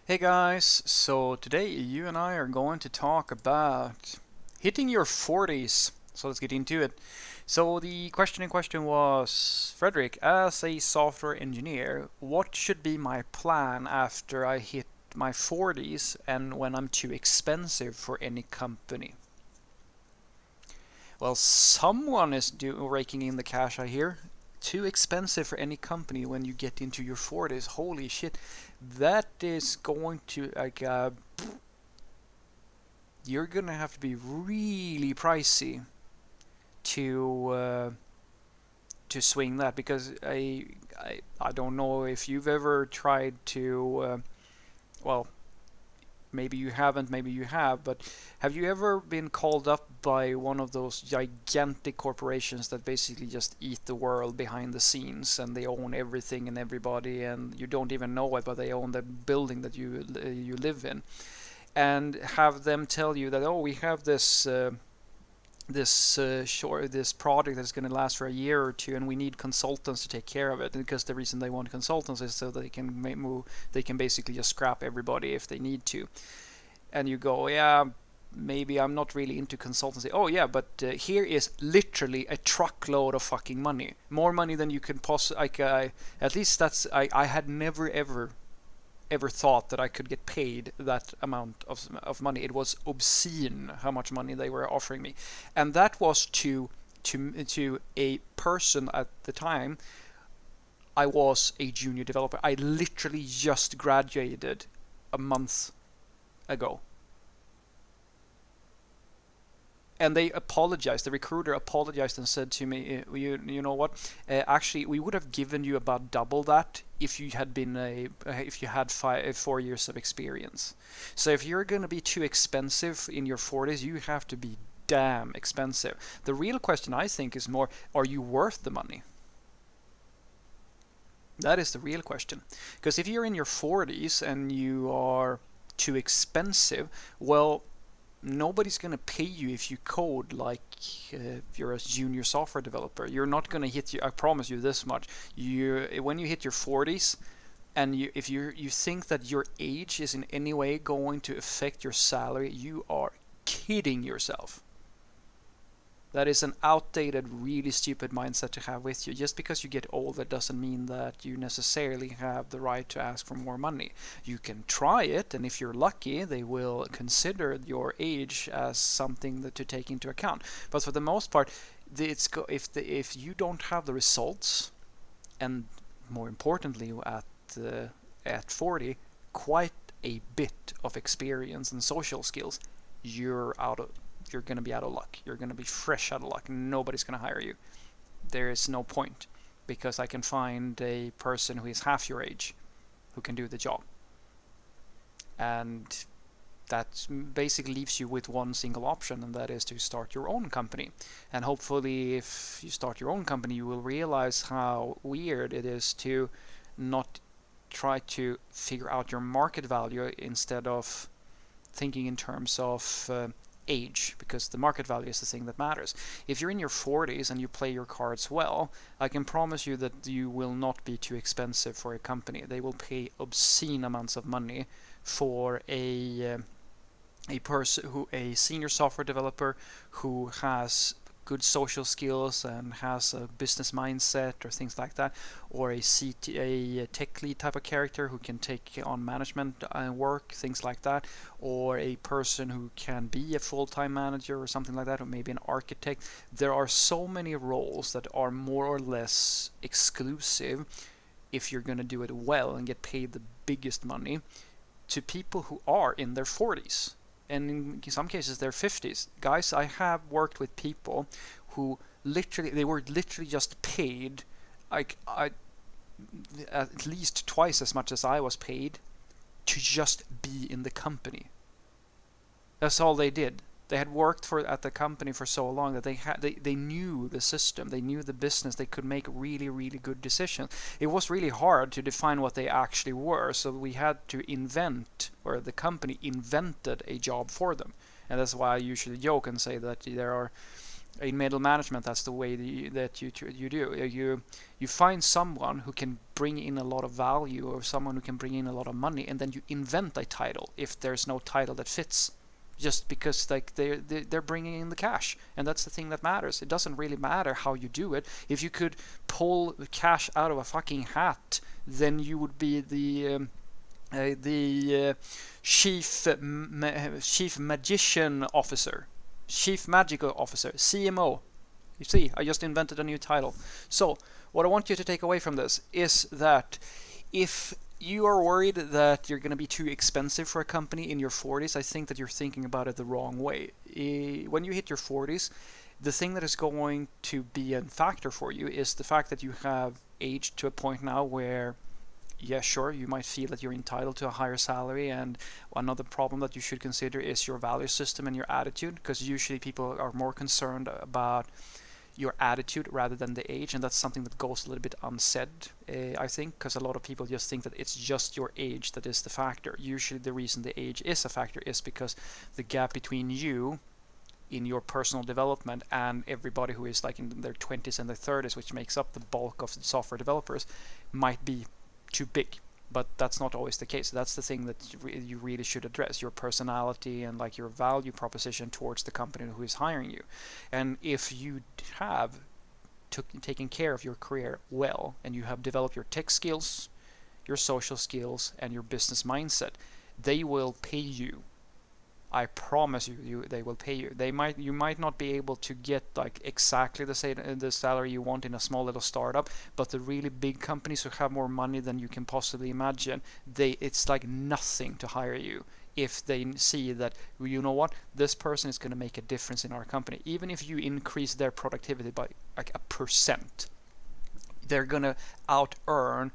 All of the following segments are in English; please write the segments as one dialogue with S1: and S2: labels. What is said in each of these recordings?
S1: Hey guys, so today you and I are going to talk about hitting your 40s. So let's get into it. So the question in question was, Frederick, as a software engineer, what should be my plan after I hit my 40s and when I'm too expensive for any company? Well, someone is raking in the cash, I hear. Too expensive for any company when you get into your 40s. Holy shit. That is going to you're gonna have to be really pricey to to swing that because I don't know if you've ever tried to well, maybe you haven't, maybe you have, but have you ever been called up by one of those gigantic corporations that basically just eat the world behind the scenes and they own everything and everybody and you don't even know it, but they own the building that you live in, and have them tell you that, oh, we have this project that's going to last for a year or two, and we need consultants to take care of it. Because the reason they want consultants is so they can move, they can basically just scrap everybody if they need to. And you go, yeah, maybe I'm not really into consultancy. Oh yeah, but here is literally a truckload of fucking money, more money than you can possibly. At least that's I had never ever thought that I could get paid that amount of money. It was obscene how much money they were offering me, and that was to a person at the time. I was a junior developer. I literally just graduated a month ago, and they apologized. The recruiter apologized and said to me, "You know what? Actually, we would have given you about double that if you had been if you had 4 years of experience. So if you're going to be too expensive in your 40s, you have to be damn expensive." The real question, I think, is more: are you worth the money? That is the real question. Because if you're in your 40s and you are too expensive, well, nobody's going to pay you if you code like if you're a junior software developer. You're not going to hit you. I promise you this much. When you hit your 40s, and if you think that your age is in any way going to affect your salary, you are kidding yourself. That is an outdated, really stupid mindset to have with you. Just because you get older doesn't mean that you necessarily have the right to ask for more money. You can try it, and if you're lucky, they will consider your age as something to take into account. But for the most part, if you don't have the results, and more importantly, at 40, quite a bit of experience and social skills, you're out of you're going to be out of luck. You're going to be fresh out of luck. Nobody's going to hire you. There is no point because I can find a person who is half your age who can do the job. And that basically leaves you with one single option, and that is to start your own company. And hopefully, if you start your own company, you will realize how weird it is to not try to figure out your market value instead of thinking in terms of age, because the market value is the thing that matters. If you're in your 40s and you play your cards well, I can promise you that you will not be too expensive for a company. They will pay obscene amounts of money for a senior software developer who has good social skills and has a business mindset or things like that, or a tech lead type of character who can take on management work, things like that, or a person who can be a full-time manager or something like that, or maybe an architect. There are so many roles that are more or less exclusive if you're going to do it well and get paid the biggest money to people who are in their 40s, and in some cases their 50s. Guys, I have worked with people who they were literally just paid like at least twice as much as I was paid to just be in the company. That's all they did. They had worked at the company for so long that they knew the system, they knew the business, they could make really good decisions. It was really hard to define what they actually were, so we had to invent, or the company invented a job for them. And that's why I usually joke and say that there are In middle management, that's the way that you do. You find someone who can bring in a lot of value, or someone who can bring in a lot of money, and then you invent a title if there's no title that fits, just because like they're bringing in the cash, and that's the thing that matters. It doesn't really matter how you do it. If you could pull cash out of a fucking hat, then you would be the chief magician officer, chief magical officer, CMO. You see, I just invented a new title. So what I want you to take away from this is that if you are worried that you're going to be too expensive for a company in your 40s, I think that you're thinking about it the wrong way. When you hit your 40s, the thing that is going to be a factor for you is the fact that you have aged to a point now where, yeah, sure, you might feel that you're entitled to a higher salary, and another problem that you should consider is your value system and your attitude, because usually people are more concerned about your attitude rather than the age, and that's something that goes a little bit unsaid, I think, because a lot of people just think that it's just your age that is the factor. Usually the reason the age is a factor is because the gap between you in your personal development and everybody who is like in their 20s and their 30s, which makes up the bulk of the software developers, might be too big. But that's not always the case. That's the thing that you really should address, your personality and like your value proposition towards the company who is hiring you. And if you have taken care of your career well, and you have developed your tech skills, your social skills, and your business mindset, they will pay you. I promise you, they will pay you. You might not be able to get like exactly the salary you want in a small little startup, but the really big companies who have more money than you can possibly imagine, it's like nothing to hire you if they see that, you know what, this person is going to make a difference in our company. Even if you increase their productivity by like 1%, they're going to out earn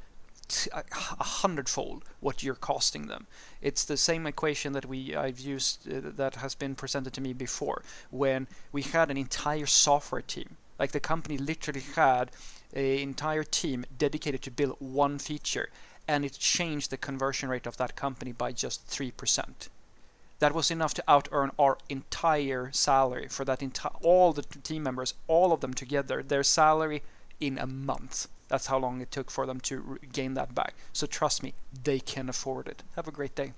S1: 100-fold what you're costing them. It's the same equation that I've used, that has been presented to me before, when we had an entire software team. Like the company literally had an entire team dedicated to build one feature, and it changed the conversion rate of that company by just 3%. That was enough to out earn our entire salary for that all the team members, all of them together, their salary in a month. That's how long it took for them to gain that back. So trust me, they can afford it. Have a great day.